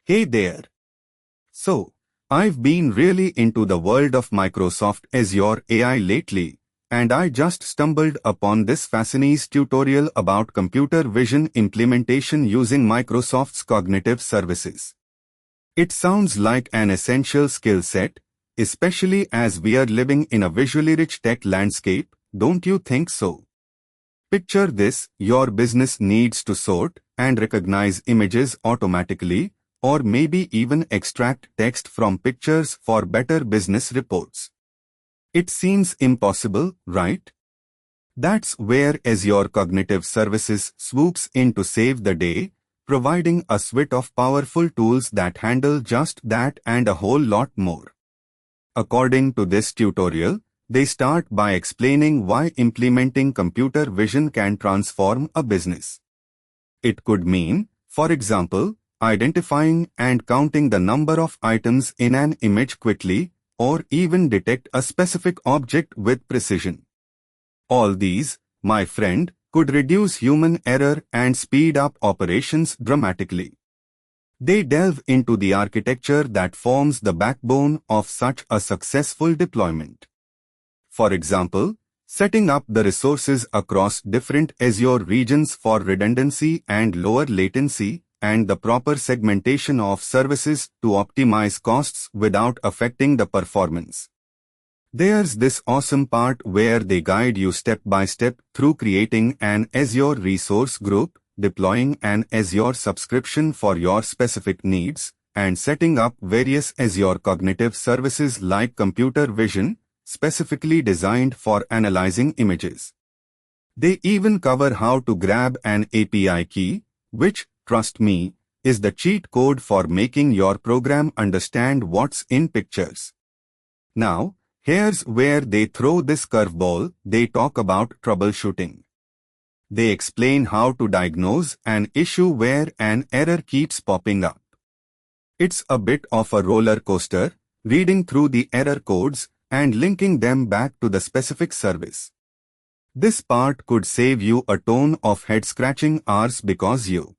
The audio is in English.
Hey there. So, I've been really into the world of Microsoft Azure AI lately, and I just stumbled upon this fascinies tutorial about computer vision implementation using Microsoft's cognitive services. It sounds like an essential skill set, especially as we are living in a visually rich tech landscape, don't you think so? Picture this: your business needs to sort and recognize images automatically, or maybe even extract text from pictures for better business reports. It seems impossible, right? That's where Azure Cognitive Services swoops in to save the day, providing a suite of powerful tools that handle just that and a whole lot more. According to this tutorial, they start by explaining why implementing computer vision can transform a business. It could mean, for example, identifying and counting the number of items in an image quickly, or even detect a specific object with precision. All these, my friend, could reduce human error and speed up operations dramatically. They delve into the architecture that forms the backbone of such a successful deployment. For example, setting up the resources across different Azure regions for redundancy and lower latency, and the proper segmentation of services to optimize costs without affecting the performance. There's this awesome part where they guide you step by step through creating an Azure resource group, deploying an Azure subscription for your specific needs, and setting up various Azure cognitive services like computer vision, specifically designed for analyzing images. They even cover how to grab an API key, which, trust me, is the cheat code for making your program understand what's in pictures. Now, here's where they throw this curveball. They talk about troubleshooting. They explain how to diagnose an issue where an error keeps popping up. It's a bit of a roller coaster, reading through the error codes and linking them back to the specific service. This part could save you a ton of head-scratching hours because you